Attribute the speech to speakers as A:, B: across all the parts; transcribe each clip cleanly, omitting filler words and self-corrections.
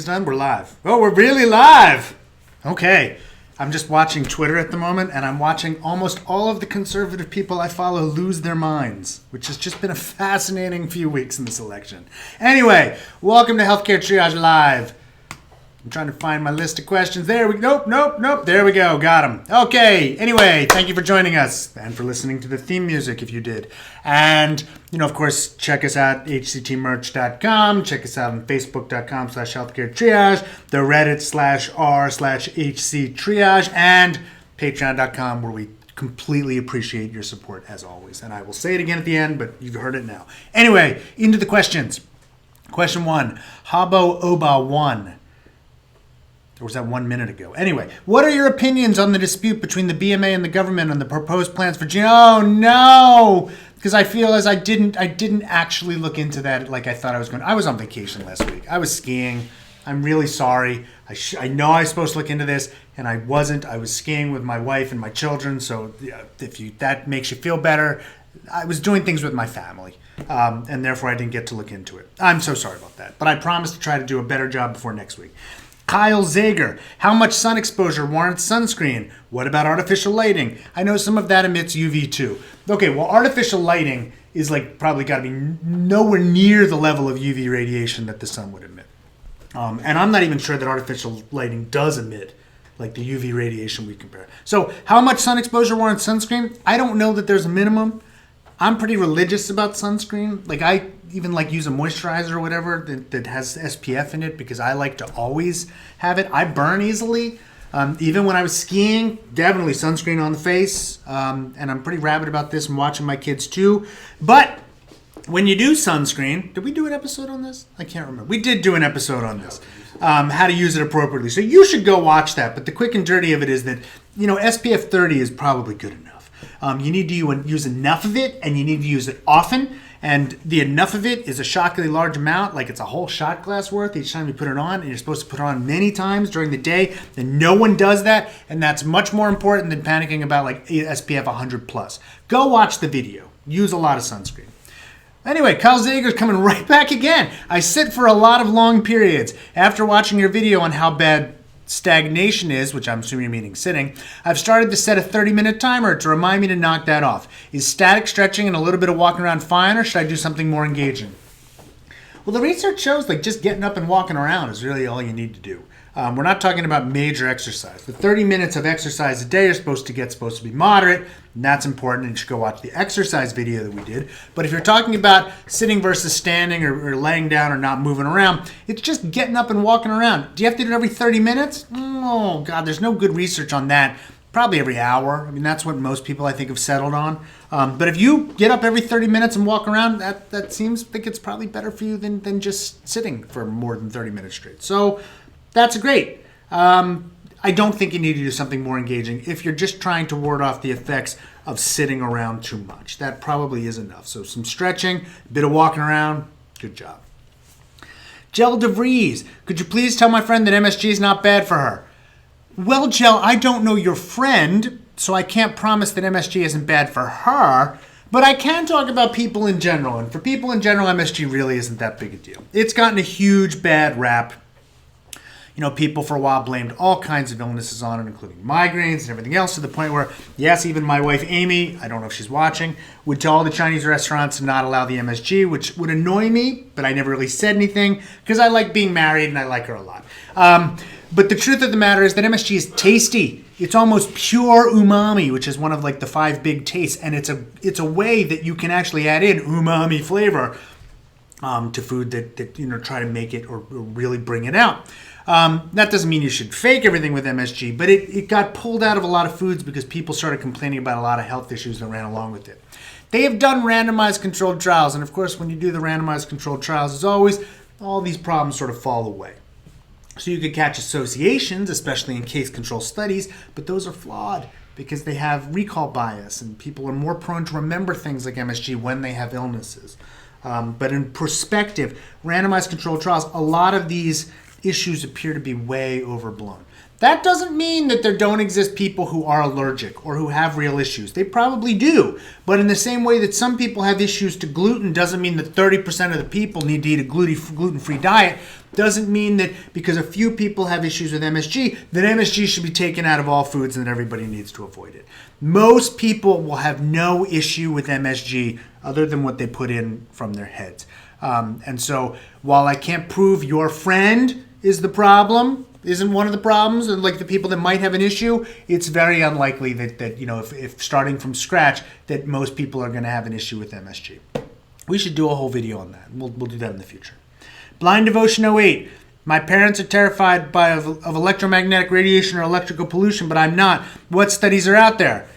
A: recording's done? We're live. Oh, we're really live. Okay. I'm just watching Twitter at the moment, and I'm watching almost all of the conservative people I follow lose their minds, which has just been a fascinating few weeks in this election. Anyway, welcome to Healthcare Triage Live. I'm trying to find my list of questions. There we go. Nope. There we go. Got them. Okay. Anyway, thank you for joining us and for listening to the theme music if you did. And, of course, check us out at hctmerch.com. Check us out on facebook.com/healthcaretriage, the reddit/r/hctriage, and patreon.com, where we completely appreciate your support as always. And I will say it again at the end, but you've heard it now. Anyway, into the questions. Question 1, Habo Oba 1. Or was that 1 minute ago? Anyway, what are your opinions on the dispute between the BMA and the government on the proposed plans for gene? Oh no! Because I feel as I didn't actually look into that like I thought I was going to. I was on vacation last week. I was skiing. I'm really sorry. I know I was supposed to look into this, and I wasn't. I was skiing with my wife and my children, so if that makes you feel better, I was doing things with my family, and therefore I didn't get to look into it. I'm so sorry about that. But I promise to try to do a better job before next week. Kyle Zager, how much sun exposure warrants sunscreen? What about artificial lighting? I know some of that emits UV too. Okay, well, artificial lighting is probably got to be nowhere near the level of UV radiation that the sun would emit. And I'm not even sure that artificial lighting does emit the UV radiation we compare. So how much sun exposure warrants sunscreen? I don't know that there's a minimum. I'm pretty religious about sunscreen. I even use a moisturizer or whatever that has SPF in it because I like to always have it. I burn easily. Even when I was skiing, definitely sunscreen on the face. And I'm pretty rabid about this and watching my kids too. But when you do sunscreen, did we do an episode on this? I can't remember. We did do an episode on this. How to use it appropriately. So you should go watch that. But the quick and dirty of it is that, SPF 30 is probably good enough. You need to use enough of it, and you need to use it often. And the enough of it is a shockingly large amount, it's a whole shot glass worth each time you put it on. And you're supposed to put it on many times during the day. And no one does that. And that's much more important than panicking about SPF 100 plus. Go watch the video. Use a lot of sunscreen. Anyway, Kyle Zager's coming right back again. I sit for a lot of long periods. After watching your video on how bad stagnation is, which I'm assuming you're meaning sitting, I've started to set a 30-minute timer to remind me to knock that off. Is static stretching and a little bit of walking around fine, or should I do something more engaging? Well, the research shows just getting up and walking around is really all you need to do. We're not talking about major exercise. The 30 minutes of exercise a day are supposed to be moderate, and that's important, and you should go watch the exercise video that we did. But if you're talking about sitting versus standing or laying down or not moving around, it's just getting up and walking around. Do you have to do it every 30 minutes? Oh, God, there's no good research on that. Probably every hour. I mean, that's what most people, I think, have settled on. But if you get up every 30 minutes and walk around, that seems like it's probably better for you than just sitting for more than 30 minutes straight. So that's great. I don't think you need to do something more engaging if you're just trying to ward off the effects of sitting around too much. That probably is enough. So some stretching, a bit of walking around, good job. Jel DeVries, could you please tell my friend that MSG is not bad for her? Well, Jel, I don't know your friend, so I can't promise that MSG isn't bad for her, but I can talk about people in general. And for people in general, MSG really isn't that big a deal. It's gotten a huge bad rap. People for a while blamed all kinds of illnesses on it, including migraines and everything else, to the point where, yes, even my wife, Amy, I don't know if she's watching, would tell all the Chinese restaurants to not allow the MSG, which would annoy me, but I never really said anything because I like being married and I like her a lot. But the truth of the matter is that MSG is tasty. It's almost pure umami, which is one of the 5 big tastes, and it's a way that you can actually add in umami flavor to food that try to make it or really bring it out. That doesn't mean you should fake everything with MSG, but it got pulled out of a lot of foods because people started complaining about a lot of health issues that ran along with it. They have done randomized controlled trials, and of course when you do the randomized controlled trials, as always, all these problems sort of fall away. So you could catch associations, especially in case control studies, but those are flawed because they have recall bias and people are more prone to remember things like MSG when they have illnesses. But in perspective, randomized controlled trials, a lot of these issues appear to be way overblown. That doesn't mean that there don't exist people who are allergic or who have real issues. They probably do. But in the same way that some people have issues to gluten doesn't mean that 30% of the people need to eat a gluten-free diet. Doesn't mean that because a few people have issues with MSG, that MSG should be taken out of all foods and that everybody needs to avoid it. Most people will have no issue with MSG other than what they put in from their heads. And so while I can't prove your friend is the problem, isn't one of the problems, and like the people that might have an issue, it's very unlikely that if starting from scratch, that most people are going to have an issue with MSG. We should do a whole video on that. We'll do that in the future. Blind Devotion 08. My parents are terrified of electromagnetic radiation or electrical pollution, but I'm not. What studies are out there?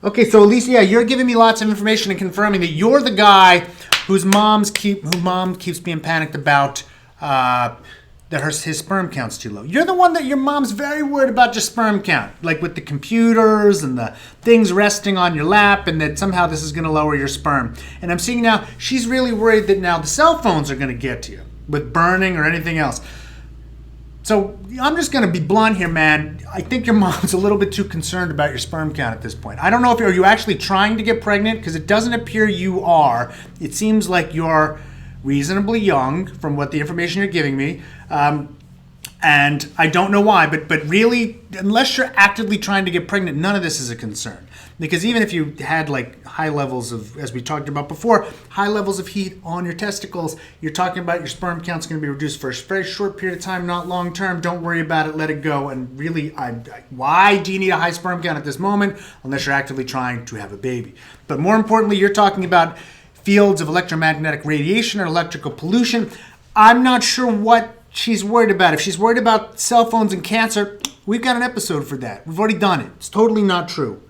A: Okay, so Alicia, you're giving me lots of information and confirming that you're the guy whose mom keeps being panicked about that his sperm count's too low. You're the one that your mom's very worried about your sperm count, like with the computers and the things resting on your lap, and that somehow this is going to lower your sperm. And I'm seeing now she's really worried that now the cell phones are going to get to you with burning or anything else. So I'm just going to be blunt here, man. I think your mom's a little bit too concerned about your sperm count at this point. I don't know are you actually trying to get pregnant, because it doesn't appear you are. It seems like you're reasonably young from what the information you're giving me. And I don't know why, but really, unless you're actively trying to get pregnant, none of this is a concern. Because even if you had like high levels of, as we talked about before, high levels of heat on your testicles, you're talking about your sperm count's going to be reduced for a very short period of time, not long term. Don't worry about it. Let it go. And really, why do you need a high sperm count at this moment unless you're actively trying to have a baby? But more importantly, you're talking about fields of electromagnetic radiation or electrical pollution. I'm not sure what she's worried about. If she's worried about cell phones and cancer, we've got an episode for that. We've already done it. It's totally not true.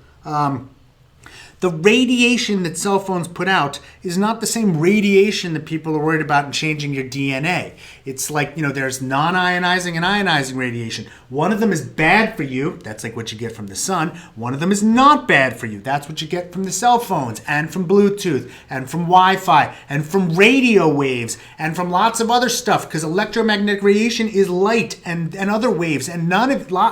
A: The radiation that cell phones put out is not the same radiation that people are worried about in changing your DNA. It's like, there's non-ionizing and ionizing radiation. One of them is bad for you. That's like what you get from the sun. One of them is not bad for you. That's what you get from the cell phones and from Bluetooth and from Wi-Fi and from radio waves and from lots of other stuff, because electromagnetic radiation is light and other waves, and not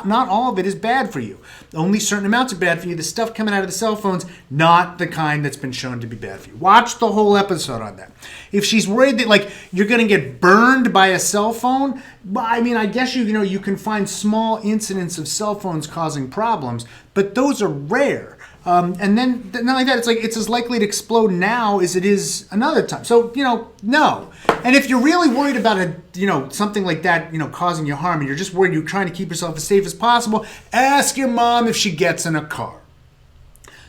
A: all of it is bad for you. Only certain amounts are bad for you. The stuff coming out of the cell phones, not the kind that's been shown to be bad for you. Watch the whole episode on that. If she's worried that you're going to get burned by a cell phone, I guess you can find small incidents of cell phones causing problems, but those are rare. And then not only that, it's as likely to explode now as it is another time. So, no. And if you're really worried about something like that, causing you harm, and you're just worried, you're trying to keep yourself as safe as possible, ask your mom if she gets in a car.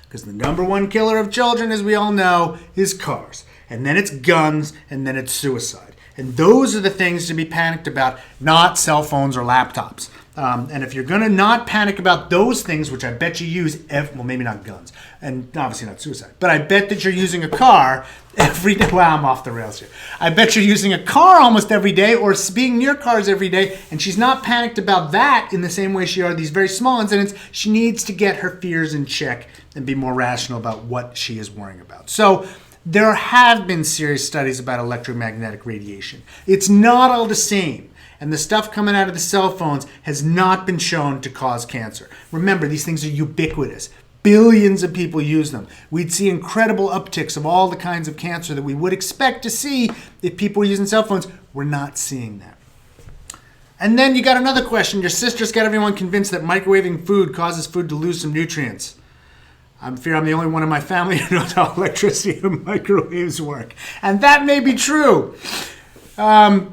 A: Because the number one killer of children, as we all know, is cars. And then it's guns, and then it's suicide. And those are the things to be panicked about, not cell phones or laptops. And if you're going to not panic about those things, which I bet you use, maybe not guns, and obviously not suicide, but I bet that you're using a car every day. Wow, I'm off the rails here. I bet you're using a car almost every day, or being near cars every day, and she's not panicked about that in the same way she are these very small incidents. She needs to get her fears in check and be more rational about what she is worrying about. So there have been serious studies about electromagnetic radiation. It's not all the same. And the stuff coming out of the cell phones has not been shown to cause cancer. Remember, these things are ubiquitous. Billions of people use them. We'd see incredible upticks of all the kinds of cancer that we would expect to see if people were using cell phones. We're not seeing that. And then you got another question. Your sister's got everyone convinced that microwaving food causes food to lose some nutrients. I fear I'm the only one in my family who knows how electricity and microwaves work. And that may be true. Can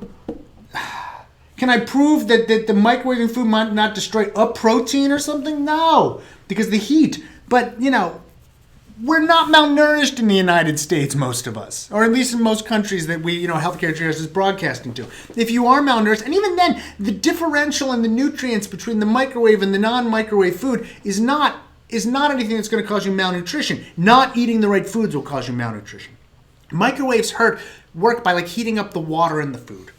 A: I prove that the microwaving food might not destroy a protein or something? No, because the heat. But, we're not malnourished in the United States, most of us, or at least in most countries that we, healthcare is broadcasting to. If you are malnourished, and even then, the differential in the nutrients between the microwave and the non-microwave food is not anything that's going to cause you malnutrition. Not eating the right foods will cause you malnutrition. Microwaves work by heating up the water in the food.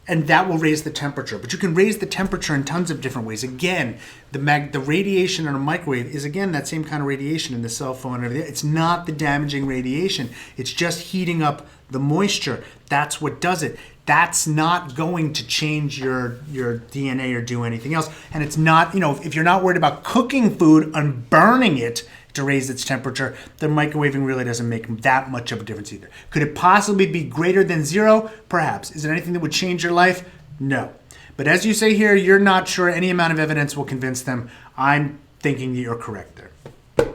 A: and that will raise the temperature. But you can raise the temperature in tons of different ways. Again, the radiation in a microwave is, again, that same kind of radiation in the cell phone and everything. It's not the damaging radiation. It's just heating up the moisture. That's what does it. That's not going to change your DNA or do anything else. And it's not, if you're not worried about cooking food and burning it to raise its temperature, the microwaving really doesn't make that much of a difference either. Could it possibly be greater than 0? Perhaps. Is it anything that would change your life? No. But as you say here, you're not sure any amount of evidence will convince them. I'm thinking that you're correct there.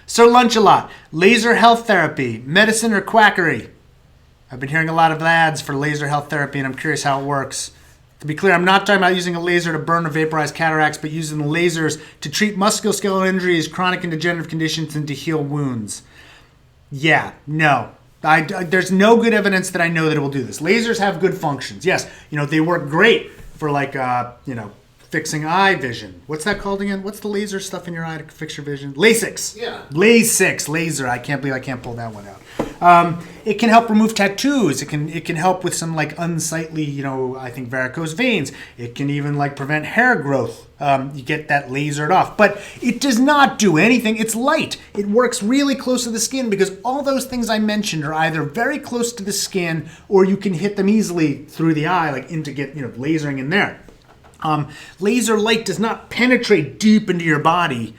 A: Sir Lunch-a-Lot, laser health therapy, medicine or quackery? I've been hearing a lot of ads for laser health therapy, and I'm curious how it works. To be clear, I'm not talking about using a laser to burn or vaporize cataracts, but using the lasers to treat musculoskeletal injuries, chronic and degenerative conditions, and to heal wounds. Yeah, no. There's no good evidence that I know that it will do this. Lasers have good functions. Yes, they work great for fixing eye vision. What's that called again? What's the laser stuff in your eye to fix your vision? LASIK.
B: Yeah.
A: LASIK, laser. I can't believe I can't pull that one out. It can help remove tattoos. It can help with some unsightly, I think varicose veins. It can even prevent hair growth. You get that lasered off. But it does not do anything. It's light. It works really close to the skin because all those things I mentioned are either very close to the skin or you can hit them easily through the eye, to get, lasering in there. Laser light does not penetrate deep into your body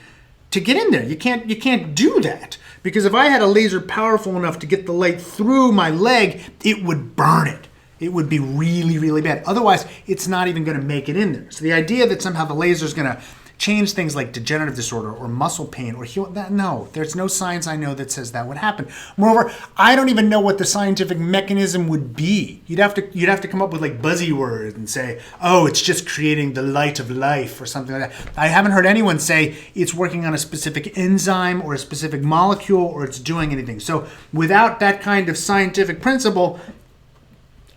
A: to get in there. You can't do that because if I had a laser powerful enough to get the light through my leg, it would burn it. It would be really, really bad. Otherwise, it's not even going to make it in there. So the idea that somehow the laser is going to change things like degenerative disorder or muscle pain or heal that, no, there's no science I know that says that would happen. Moreover, I don't even know what the scientific mechanism would be. You'd have to come up with buzzy words and say, oh, it's just creating the light of life or something like that. I haven't heard anyone say it's working on a specific enzyme or a specific molecule or it's doing anything. So without that kind of scientific principle,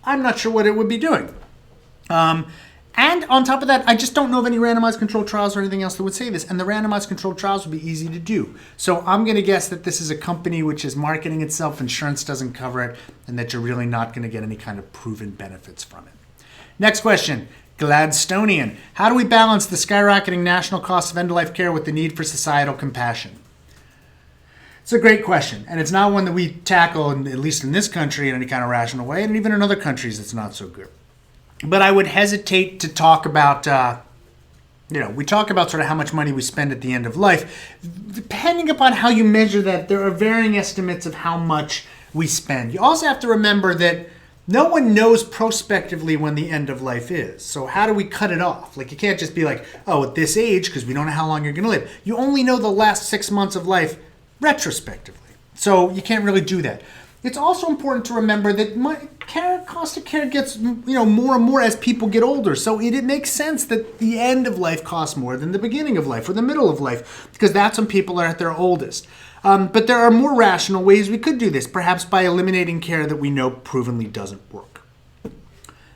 A: I'm not sure what it would be doing. And on top of that, I just don't know of any randomized controlled trials or anything else that would say this. And the randomized controlled trials would be easy to do. So I'm going to guess that this is a company which is marketing itself, insurance doesn't cover it, and that you're really not going to get any kind of proven benefits from it. Next question, Gladstonian. How do we balance the skyrocketing national costs of end-of-life care with the need for societal compassion? It's a great question, and it's not one that we tackle, at least in this country, in any kind of rational way, and even in other countries it's not so good. But I would hesitate to talk about, we talk about sort of how much money we spend at the end of life. Depending upon how you measure that, there are varying estimates of how much we spend. You also have to remember that no one knows prospectively when the end of life is. So how do we cut it off? You can't just be at this age, because we don't know how long you're going to live. You only know the last 6 months of life retrospectively. So you can't really do that. It's also important to remember that cost of care gets more and more as people get older. So it makes sense that the end of life costs more than the beginning of life or the middle of life because that's when people are at their oldest. But there are more rational ways we could do this, perhaps by eliminating care that we know provenly doesn't work.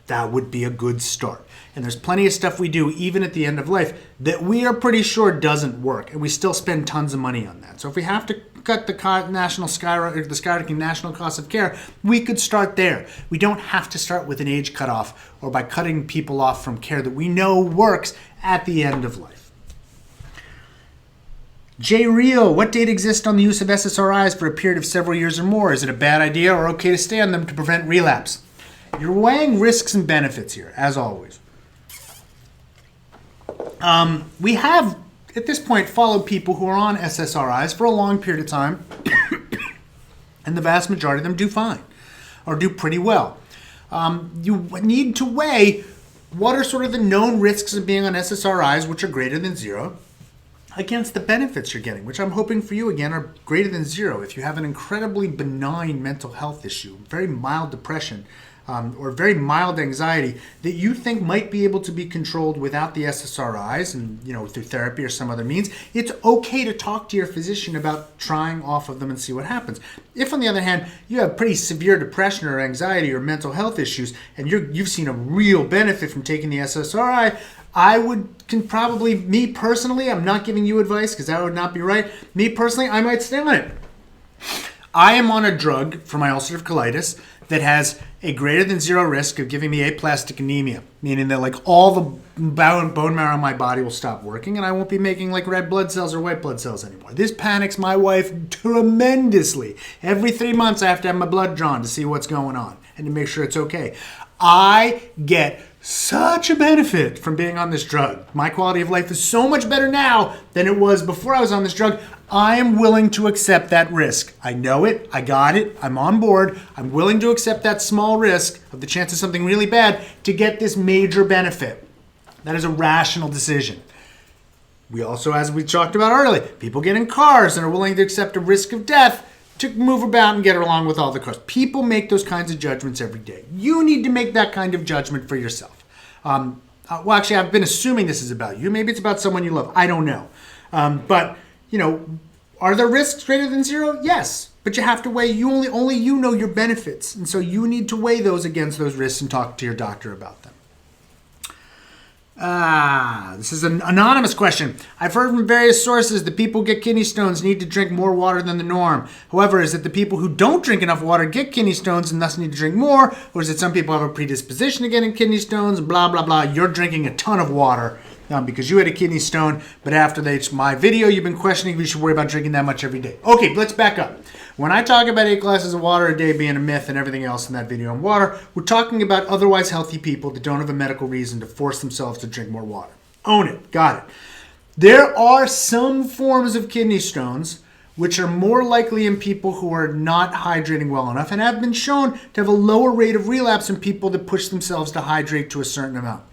A: That would be a good start. And there's plenty of stuff we do even at the end of life that we are pretty sure doesn't work, and we still spend tons of money on that. So if we have to cut the skyrocketing national cost of care, we could start there. We don't have to start with an age cutoff or by cutting people off from care that we know works at the end of life. J. Rio, what data exists on the use of SSRIs for a period of several years or more? Is it a bad idea or okay to stay on them to prevent relapse? You're weighing risks and benefits here, as always. We have, at this point, followed people who are on SSRIs for a long period of time, and the vast majority of them do fine, or do pretty well. You need to weigh what are sort of the known risks of being on SSRIs, which are greater than 0, against the benefits you're getting, which I'm hoping for you, again, are greater than 0. If you have an incredibly benign mental health issue, very mild depression, or very mild anxiety that you think might be able to be controlled without the SSRIs and through therapy or some other means, it's okay to talk to your physician about trying off of them and see what happens. If, on the other hand, you have pretty severe depression or anxiety or mental health issues and you've seen a real benefit from taking the SSRI, me personally, I'm not giving you advice because that would not be right. Me personally, I might stay on it. I am on a drug for my ulcerative colitis that has a greater than 0 risk of giving me aplastic anemia, meaning that like all the bone marrow in my body will stop working and I won't be making like red blood cells or white blood cells anymore. This panics my wife tremendously. Every 3 months I have to have my blood drawn to see what's going on and to make sure it's okay. I get such a benefit from being on this drug. My quality of life is so much better now than it was before I was on this drug. I am willing to accept that risk. I know it. I got it. I'm on board. I'm willing to accept that small risk of the chance of something really bad to get this major benefit. That is a rational decision. We also, as we talked about earlier, people get in cars and are willing to accept a risk of death to move about and get along with all the cars. People make those kinds of judgments every day. You need to make that kind of judgment for yourself. Well, actually, I've been assuming this is about you. Maybe it's about someone you love. I don't know. But, you know, are there risks greater than 0? Yes. But you have to weigh, only you know your benefits. And so you need to weigh those against those risks and talk to your doctor about them. This is an anonymous question. I've heard from various sources that people who get kidney stones need to drink more water than the norm. However, is it the people who don't drink enough water get kidney stones and thus need to drink more? Or is it some people have a predisposition to getting kidney stones? Blah, blah, blah. You're drinking a ton of water because you had a kidney stone. But after my video, you've been questioning if you should worry about drinking that much every day. Okay, let's back up. When I talk about 8 glasses of water a day being a myth and everything else in that video on water, we're talking about otherwise healthy people that don't have a medical reason to force themselves to drink more water. Own it. Got it. There are some forms of kidney stones which are more likely in people who are not hydrating well enough and have been shown to have a lower rate of relapse in people that push themselves to hydrate to a certain amount.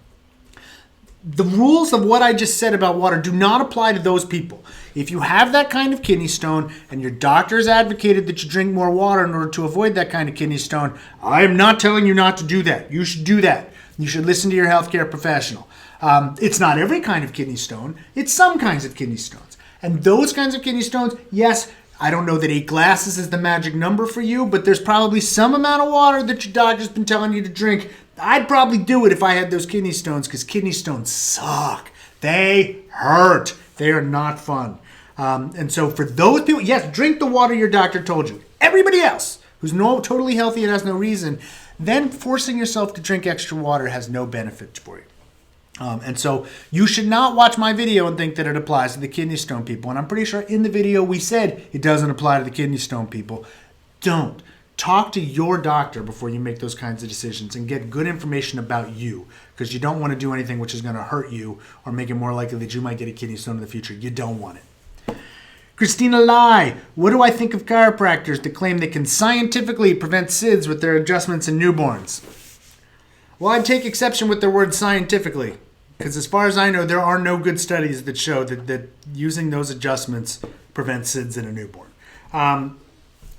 A: The rules of what I just said about water do not apply to those people. If you have that kind of kidney stone and your doctor has advocated that you drink more water in order to avoid that kind of kidney stone, I am not telling you not to do that. You should do that. You should listen to your healthcare professional. It's not every kind of kidney stone. It's some kinds of kidney stones. And those kinds of kidney stones, yes, I don't know that 8 glasses is the magic number for you, but there's probably some amount of water that your doctor's been telling you to drink. I'd probably do it if I had those kidney stones because kidney stones suck. They hurt. They are not fun. And so for those people, yes, drink the water your doctor told you. Everybody else who's totally healthy and has no reason, then forcing yourself to drink extra water has no benefit for you. And so you should not watch my video and think that it applies to the kidney stone people. And I'm pretty sure in the video we said it doesn't apply to the kidney stone people. Don't. Talk to your doctor before you make those kinds of decisions and get good information about you because you don't want to do anything which is going to hurt you or make it more likely that you might get a kidney stone in the future. You don't want it. Christina Lai, what do I think of chiropractors that claim they can scientifically prevent SIDS with their adjustments in newborns? Well, I'd take exception with their word scientifically because as far as I know, there are no good studies that show that using those adjustments prevents SIDS in a newborn.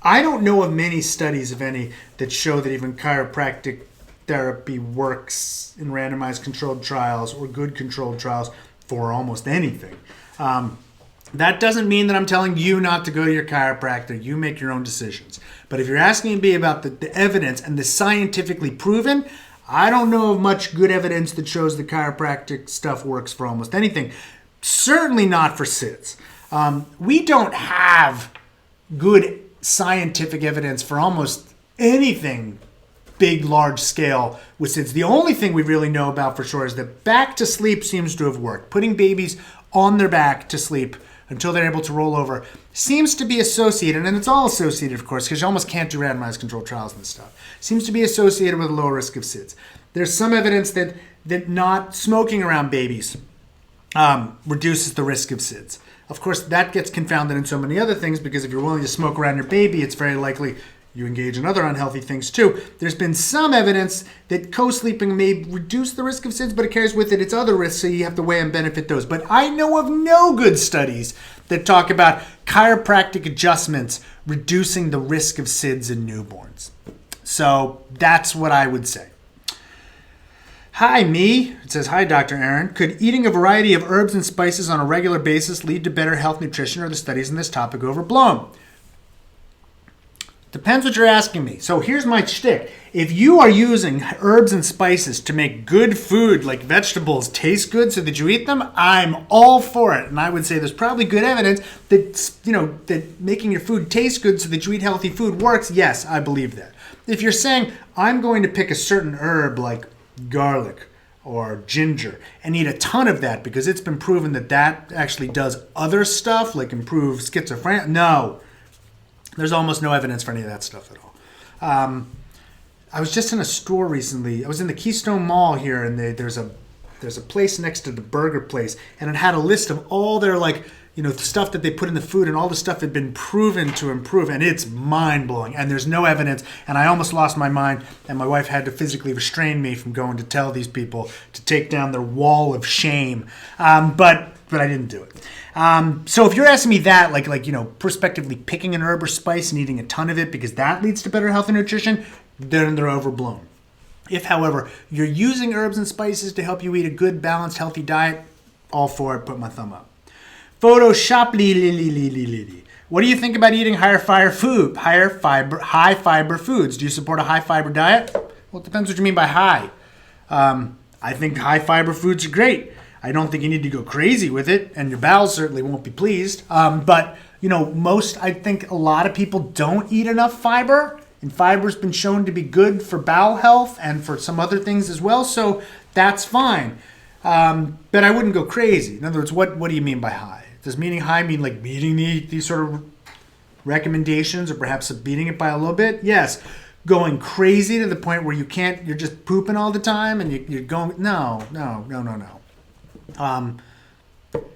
A: I don't know of many studies, if any, that show that even chiropractic therapy works in randomized controlled trials or good controlled trials for almost anything. That doesn't mean that I'm telling you not to go to your chiropractor. You make your own decisions. But if you're asking me about the evidence and the scientifically proven, I don't know of much good evidence that shows the chiropractic stuff works for almost anything. Certainly not for SIDS. We don't have good scientific evidence for almost anything big, large scale with SIDS. The only thing we really know about for sure is that back to sleep seems to have worked. Putting babies on their back to sleep until they're able to roll over seems to be associated, and it's all associated, of course, because you almost can't do randomized controlled trials and stuff, seems to be associated with a lower risk of SIDS. There's some evidence that not smoking around babies reduces the risk of SIDS. Of course, that gets confounded in so many other things because if you're willing to smoke around your baby, it's very likely you engage in other unhealthy things too. There's been some evidence that co-sleeping may reduce the risk of SIDS, but it carries with it its other risks, so you have to weigh and benefit those. But I know of no good studies that talk about chiropractic adjustments reducing the risk of SIDS in newborns. So that's what I would say. Hi, me. It says, hi, Dr. Aaron. Could eating a variety of herbs and spices on a regular basis lead to better health nutrition, or are the studies on this topic overblown? Depends what you're asking me. So here's my shtick. If you are using herbs and spices to make good food, like vegetables, taste good so that you eat them, I'm all for it. And I would say there's probably good evidence that, that making your food taste good so that you eat healthy food works. Yes, I believe that. If you're saying, I'm going to pick a certain herb like garlic or ginger and eat a ton of that because it's been proven that that actually does other stuff, like improve schizophrenia. No, there's almost no evidence for any of that stuff at all. I was just in a store recently. I was in the Keystone Mall here, and there's a place next to the burger place, and it had a list of all their stuff that they put in the food, and all the stuff had been proven to improve, and it's mind-blowing, and there's no evidence, and I almost lost my mind, and my wife had to physically restrain me from going to tell these people to take down their wall of shame, but I didn't do it. So if you're asking me that, prospectively picking an herb or spice and eating a ton of it because that leads to better health and nutrition, then they're overblown. If, however, you're using herbs and spices to help you eat a good, balanced, healthy diet, all for it, put my thumb up. Photoshop. What do you think about eating high fiber foods? Do you support a high fiber diet? Well, it depends what you mean by high. I think high fiber foods are great. I don't think you need to go crazy with it, and your bowels certainly won't be pleased. But I think a lot of people don't eat enough fiber, and fiber's been shown to be good for bowel health and for some other things as well. So that's fine. But I wouldn't go crazy. In other words, what do you mean by high? Does meaning high mean like beating these sort of recommendations, or perhaps beating it by a little bit? Yes. Going crazy to the point where you're just pooping all the time and you're going, no.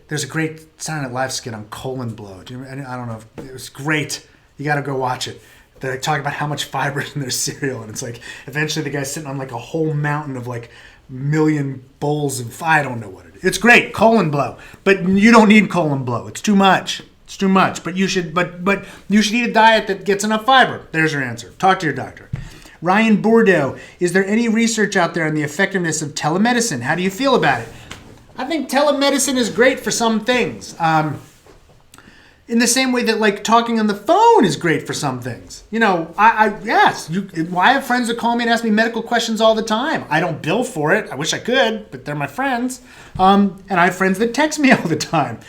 A: There's a great Saturday Night Live skit on colon blow. I don't know if it was great. You got to go watch it. They talk about how much fiber is in their cereal, and it's like eventually the guy's sitting on like a whole mountain of like million bowls of, I don't know what it is. It's great, colon blow, but you don't need colon blow. It's too much. But you should eat a diet that gets enough fiber. There's your answer. Talk to your doctor. Ryan Bordeaux, is there any research out there on the effectiveness of telemedicine? How do you feel about it? I think telemedicine is great for some things. In the same way that talking on the phone is great for some things. I have friends that call me and ask me medical questions all the time. I don't bill for it. I wish I could, but they're my friends. And I have friends that text me all the time.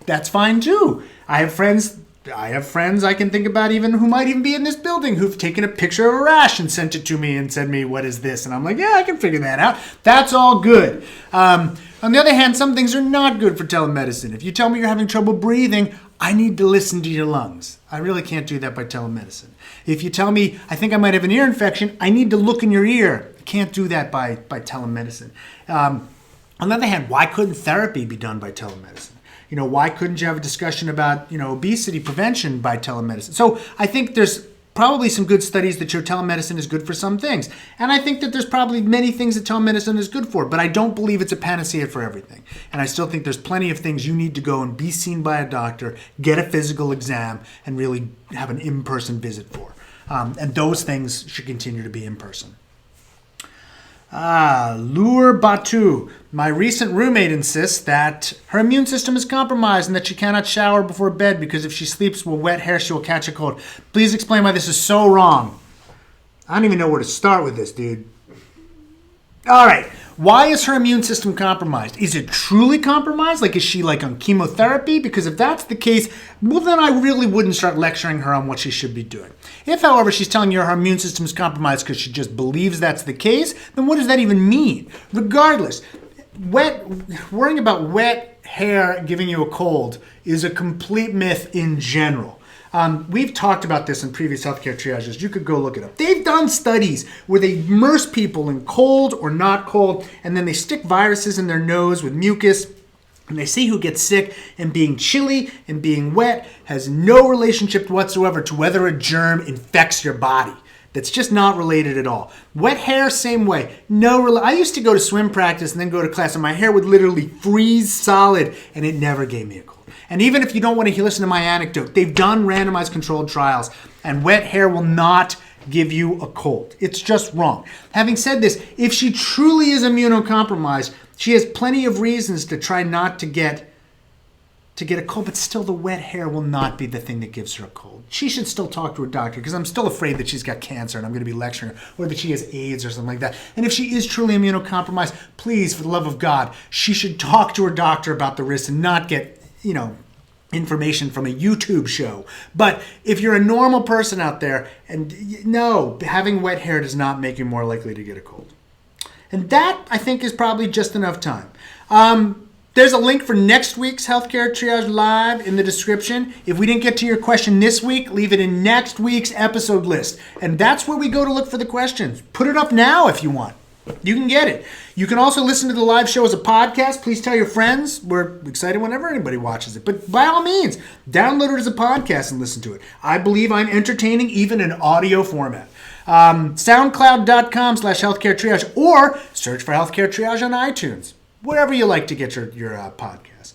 A: That's fine too. I have friends I can think about even who might even be in this building who've taken a picture of a rash and sent it to me and said me, what is this? And I'm like, yeah, I can figure that out. That's all good. On the other hand, some things are not good for telemedicine. If you tell me you're having trouble breathing, I need to listen to your lungs. I really can't do that by telemedicine. If you tell me I think I might have an ear infection, I need to look in your ear. I can't do that by telemedicine. On the other hand, why couldn't therapy be done by telemedicine? Why couldn't you have a discussion about, obesity prevention by telemedicine? So I think there's probably some good studies that show telemedicine is good for some things. And I think that there's probably many things that telemedicine is good for, but I don't believe it's a panacea for everything. And I still think there's plenty of things you need to go and be seen by a doctor, get a physical exam, and really have an in-person visit for. And those things should continue to be in person. Lure Batu. My recent roommate insists that her immune system is compromised and that she cannot shower before bed because if she sleeps with wet hair, she will catch a cold. Please explain why this is so wrong. I don't even know where to start with this, dude. All right. Why is her immune system compromised? Is it truly compromised? Is she on chemotherapy? Because if that's the case, well, then I really wouldn't start lecturing her on what she should be doing. If, however, she's telling you her immune system is compromised because she just believes that's the case, then what does that even mean? Regardless, worrying about wet hair giving you a cold is a complete myth in general. We've talked about this in previous healthcare triages. You could go look it up. They've done studies where they immerse people in cold or not cold, and then they stick viruses in their nose with mucus, and they see who gets sick, and being chilly and being wet has no relationship whatsoever to whether a germ infects your body. That's just not related at all. Wet hair, same way. I used to go to swim practice and then go to class, and my hair would literally freeze solid, and it never gave me a cold. And even if you don't want to listen to my anecdote, they've done randomized controlled trials, and wet hair will not give you a cold. It's just wrong. Having said this, if she truly is immunocompromised, she has plenty of reasons to try not to get to get a cold, but still the wet hair will not be the thing that gives her a cold. She should still talk to her doctor, because I'm still afraid that she's got cancer and I'm going to be lecturing her, or that she has AIDS or something like that. And if she is truly immunocompromised, please, for the love of God, she should talk to her doctor about the risks and not get, information from a YouTube show. But if you're a normal person out there, and no, having wet hair does not make you more likely to get a cold. And that, I think, is probably just enough time. There's a link for next week's Healthcare Triage Live in the description. If we didn't get to your question this week, leave it in next week's episode list. And that's where we go to look for the questions. Put it up now if you want. You can get it. You can also listen to the live show as a podcast. Please tell your friends. We're excited whenever anybody watches it. But by all means, download it as a podcast and listen to it. I believe I'm entertaining even in audio format. SoundCloud.com/healthcare triage, or search for Healthcare Triage on iTunes, wherever you like to get your podcast.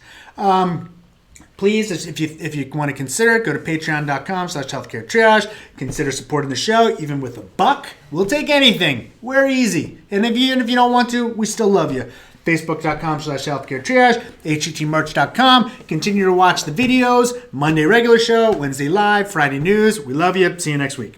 A: Please, if you want to consider it, go to patreon.com/healthcare triage. Consider supporting the show, even with $1. We'll take anything. We're easy. And even if you don't want to, we still love you. Facebook.com/healthcare triage, HETmerch.com. Continue to watch the videos. Monday regular show, Wednesday live, Friday news. We love you. See you next week.